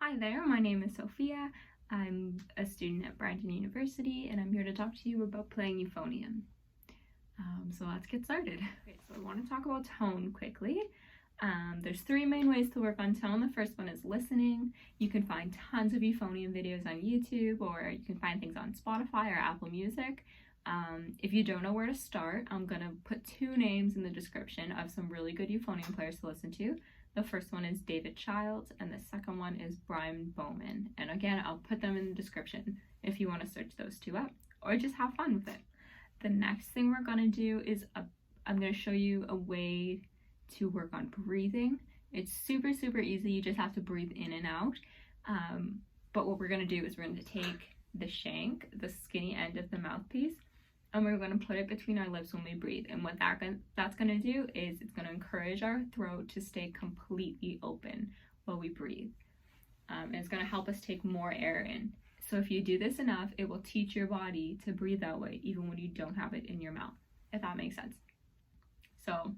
Hi there, my name is Sophia. I'm a student at Brandon University and I'm here to talk to you about playing euphonium. So let's get started. Okay, so I want to talk about tone quickly. There's three main ways to work on tone. The first one is listening. You can find tons of euphonium videos on YouTube, or you can find things on Spotify or Apple Music. If you don't know where to start, I'm going to put two names in the description of some really good euphonium players to listen to. The first one is David Childs, and the second one is Bowman. And again, I'll put them in the description if you want to search those two up, or just have fun with it. The next thing we're going to do is I'm going to show you a way to work on breathing. It's super easy. You just have to breathe in and out. But what we're going to do is we're going to take the shank, the skinny end of the mouthpiece, and we're going to put it between our lips when we breathe. And what that's going to do is it's going to encourage our throat to stay completely open while we breathe. And it's going to help us take more air in. So if you do this enough, it will teach your body to breathe that way even when you don't have it in your mouth, if that makes sense. So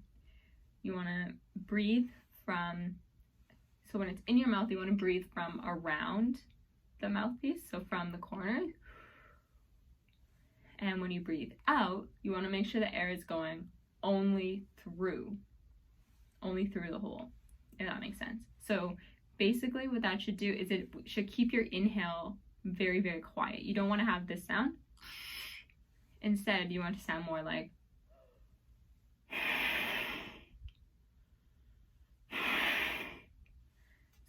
you want to breathe from, so when it's in your mouth, you want to breathe from around the mouthpiece, so from the corner. And when you breathe out, you want to make sure the air is going only through the hole, if that makes sense. So basically what that should do is it should keep your inhale very quiet. You don't want to have this sound. Instead, you want to sound more like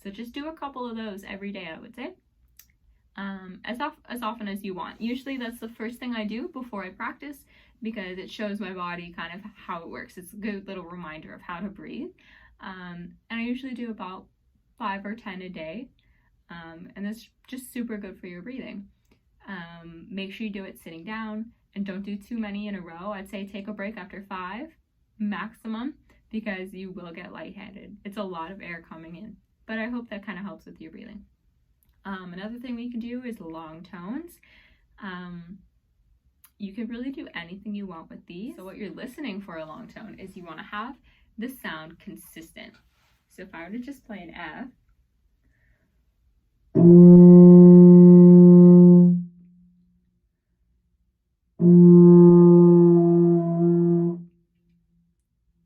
so just do a couple of those every day, I would say. As often as you want. Usually that's the first thing I do before I practice, because it shows my body kind of how it works. It's a good little reminder of how to breathe. And I usually do about 5 or 10 a day. And that's just super good for your breathing. Make sure you do it sitting down and don't do too many in a row. I'd say take a break after 5 maximum, because you will get lightheaded. It's a lot of air coming in, but I hope that kind of helps with your breathing. Another thing we can do is long tones. You can really do anything you want with these. So what you're listening for a long tone is you want to have the sound consistent. So if I were to just play an F,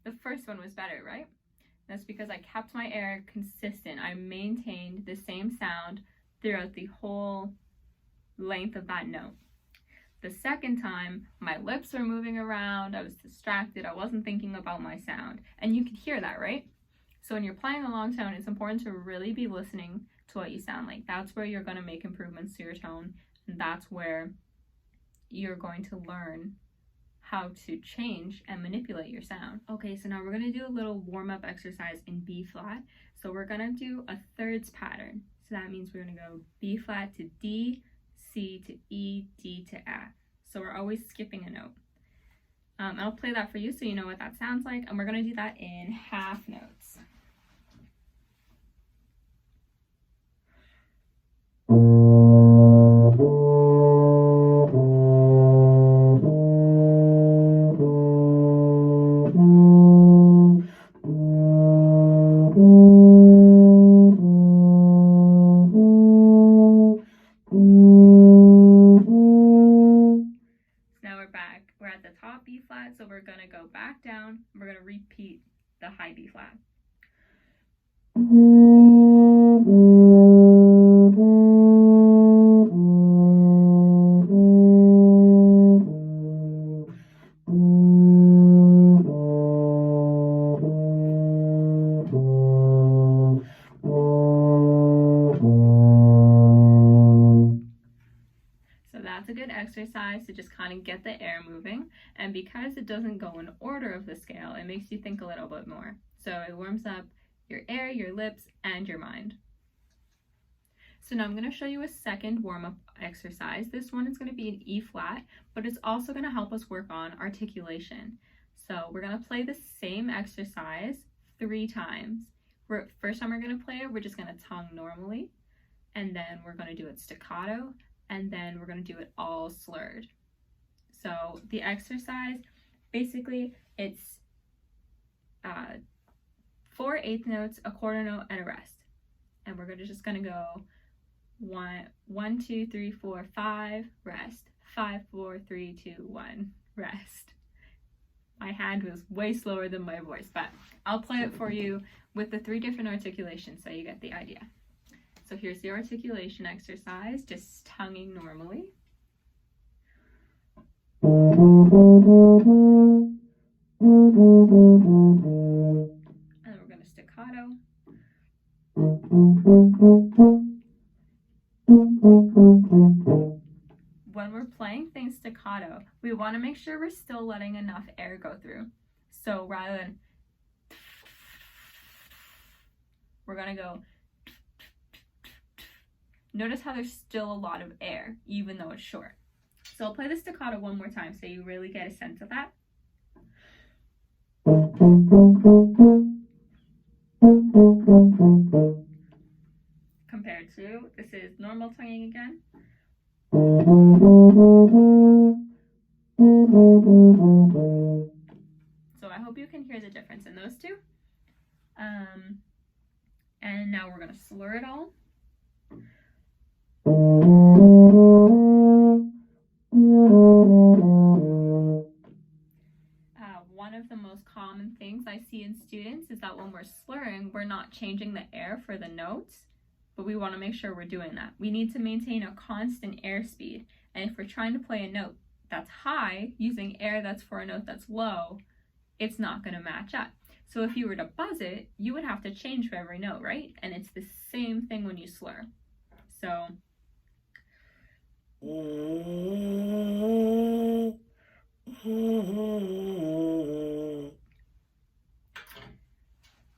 the first one was better, right? That's because I kept my air consistent. I maintained the same sound throughout the whole length of that note. The second time, my lips were moving around, I was distracted, I wasn't thinking about my sound. And you can hear that, right? So when you're playing a long tone, it's important to really be listening to what you sound like. That's where you're going to make improvements to your tone, and that's where you're going to learn how to change and manipulate your sound. Okay, so now we're going to do a little warm-up exercise in B-flat. So we're going to do a thirds pattern. So that means we're going to go B-flat to D, C to E, D to F. So we're always skipping a note. I'll play that for you so you know what that sounds like, and we're going to do that in half notes. We're at the top B flat, so we're going to go back down. We're going to repeat the high B flat. That's a good exercise to just kind of get the air moving, and because it doesn't go in order of the scale, it makes you think a little bit more. So it warms up your air, your lips, and your mind. So now I'm going to show you a second warm-up exercise. This one is going to be an E flat, but it's also going to help us work on articulation. So we're going to play the same exercise 3 times. First time we're going to play it, we're just going to tongue normally, and then we're going to do it staccato, and then we're going to do it all slurred. So the exercise, basically, it's 4 eighth notes, a quarter note, and a rest. and we're just gonna go 1, 2, 3, 4, 5, rest. 5, 4, 3, 2, 1, rest. My hand was way slower than my voice, but I'll play it for you with the 3 different articulations so you get the idea. So here's the articulation exercise, just tonguing normally. And then we're going to staccato. When we're playing things staccato, we want to make sure we're still letting enough air go through. So rather than, we're going to go. Notice how there's still a lot of air, even though it's short. So I'll play the staccato one more time so you really get a sense of that. Compared to, this is normal tonguing again. So I hope you can hear the difference in those two. And now we're going to slur it all. One of the most common things I see in students is that when we're slurring, we're not changing the air for the notes, but we want to make sure we're doing that. We need to maintain a constant airspeed, and if we're trying to play a note that's high using air that's for a note that's low, it's not going to match up. So if you were to buzz it, you would have to change for every note, right? And it's the same thing when you slur. So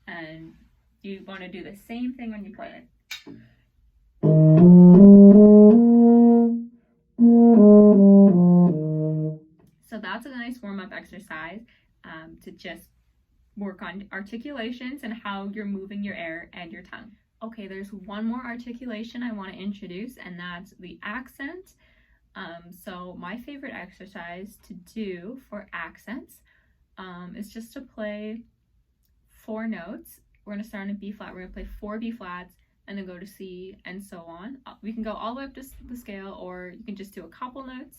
and you want to do the same thing when you play it. So that's a nice warm-up exercise to just work on articulations and how you're moving your air and your tongue. Okay, there's one more articulation I want to introduce, and that's the accent. So my favorite exercise to do for accents is just to play 4 notes. We're going to start in a B flat. We're going to play 4 B flats and then go to C and so on. We can go all the way up to the scale, or you can just do a couple notes.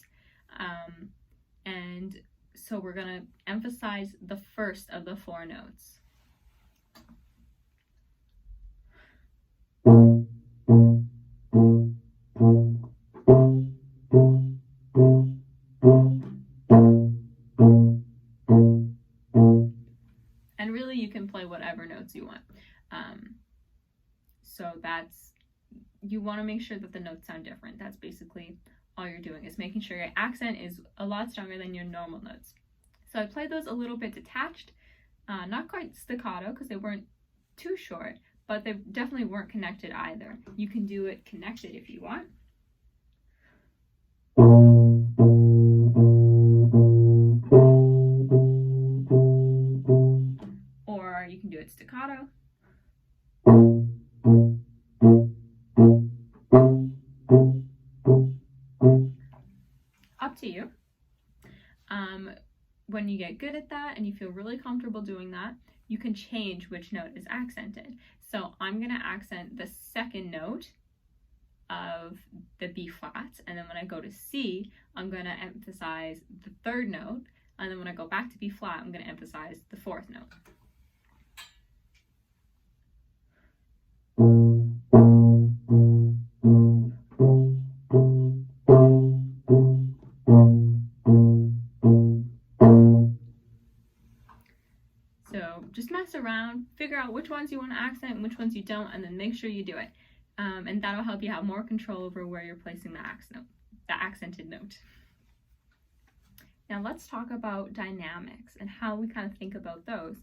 And so we're going to emphasize the first of the 4 notes. And really you can play whatever notes you want. So that's, you want to make sure that the notes sound different. That's basically all you're doing, is making sure your accent is a lot stronger than your normal notes. So I played those a little bit detached, not quite staccato because they weren't too short, but they definitely weren't connected either. You can do it connected if you want. Or you can do it staccato. Up to you. When you get good at that and you feel really comfortable doing that, you can change which note is accented. So I'm going to accent the second note of the B flat, and then when I go to C, I'm going to emphasize the third note, and then when I go back to B flat, I'm going to emphasize the 4th note. So just mess around, figure out which ones you want to accent and which ones you don't, and then make sure you do it. And that'll help you have more control over where you're placing the accented note. Now let's talk about dynamics and how we kind of think about those.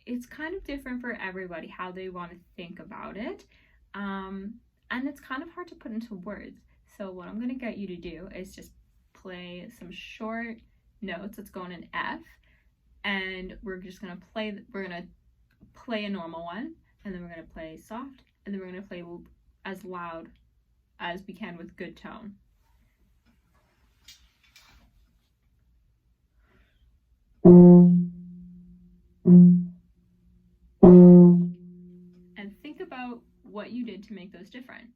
It's kind of different for everybody how they want to think about it. And it's kind of hard to put into words. So what I'm going to get you to do is just play some short notes. Let's go in an F. And we're just going to play a normal one, and then we're going to play soft, and then we're going to play as loud as we can with good tone. And what you did to make those different.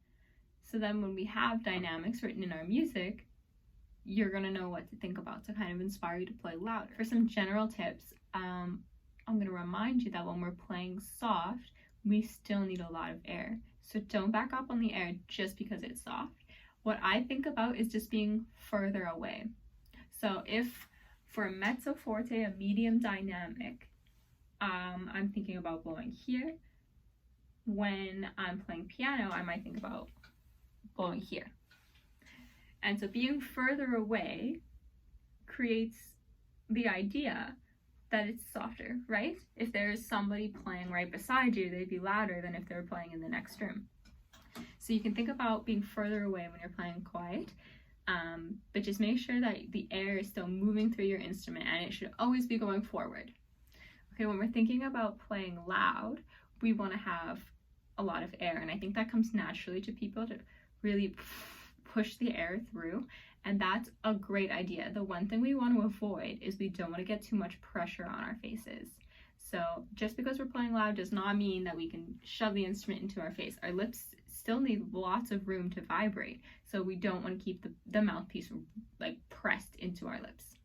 So then when we have dynamics written in our music, you're going to know what to think about to kind of inspire you to play louder. For some general tips, I'm going to remind you that when we're playing soft, we still need a lot of air. So don't back up on the air just because it's soft. What I think about is just being further away. So if for a mezzo forte, a medium dynamic, I'm thinking about blowing here. When I'm playing piano, I might think about blowing here. And so being further away creates the idea that it's softer, right? If there's somebody playing right beside you, they'd be louder than if they were playing in the next room. So you can think about being further away when you're playing quiet, but just make sure that the air is still moving through your instrument, and it should always be going forward. Okay, when we're thinking about playing loud, we want to have a lot of air, and I think that comes naturally to people to really push the air through, and that's a great idea. The one thing we want to avoid is we don't want to get too much pressure on our faces. So just because we're playing loud does not mean that we can shove the instrument into our face. Our lips still need lots of room to vibrate, so we don't want to keep the mouthpiece like pressed into our lips.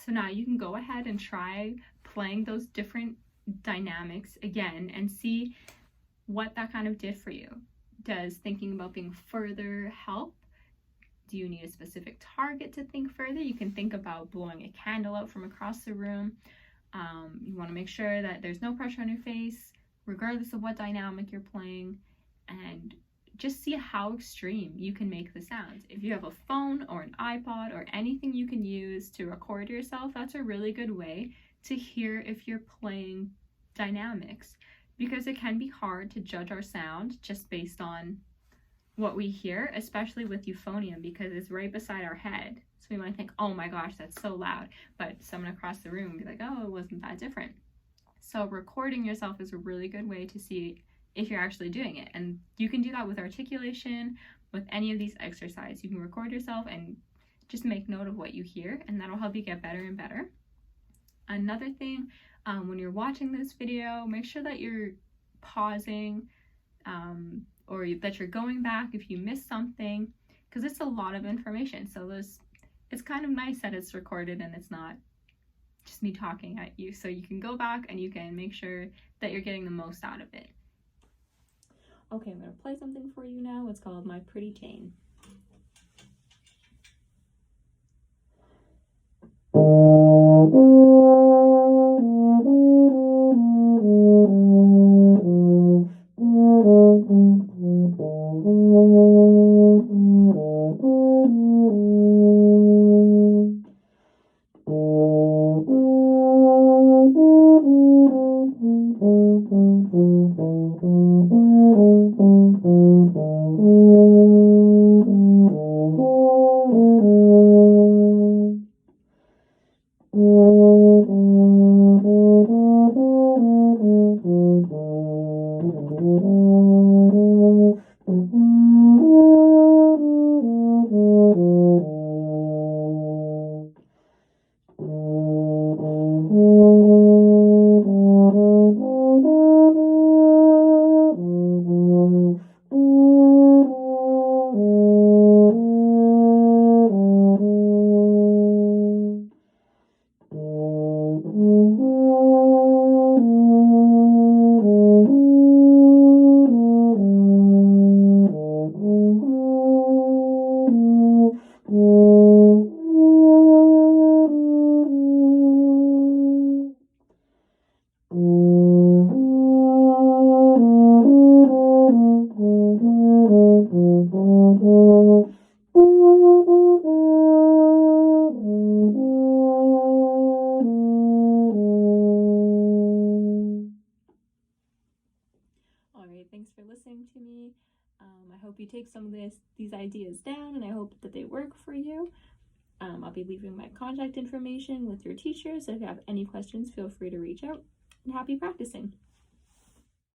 So now you can go ahead and try playing those different dynamics again and see what that kind of did for you. Does thinking about being further help? Do you need a specific target to think further? You can think about blowing a candle out from across the room. You want to make sure that there's no pressure on your face, regardless of what dynamic you're playing, and just see how extreme you can make the sounds. If you have a phone or an iPod or anything you can use to record yourself, that's a really good way to hear if you're playing dynamics, because it can be hard to judge our sound just based on what we hear, especially with euphonium, because it's right beside our head. So we might think, oh my gosh, that's so loud, but someone across the room would be like, oh, it wasn't that different. So recording yourself is a really good way to see if you're actually doing it. And you can do that with articulation, with any of these exercises. You can record yourself and just make note of what you hear, and that'll help you get better and better. Another thing, when you're watching this video, make sure that you're pausing or that you're going back if you missed something, because it's a lot of information. So it's kind of nice that it's recorded and it's not just me talking at you. So you can go back and you can make sure that you're getting the most out of it. Okay, I'm going to play something for you now. It's called My Pretty Jane. Thanks for listening to me. I hope you take some of these ideas down, and I hope that they work for you. I'll be leaving my contact information with your teacher, so if you have any questions, feel free to reach out, and happy practicing.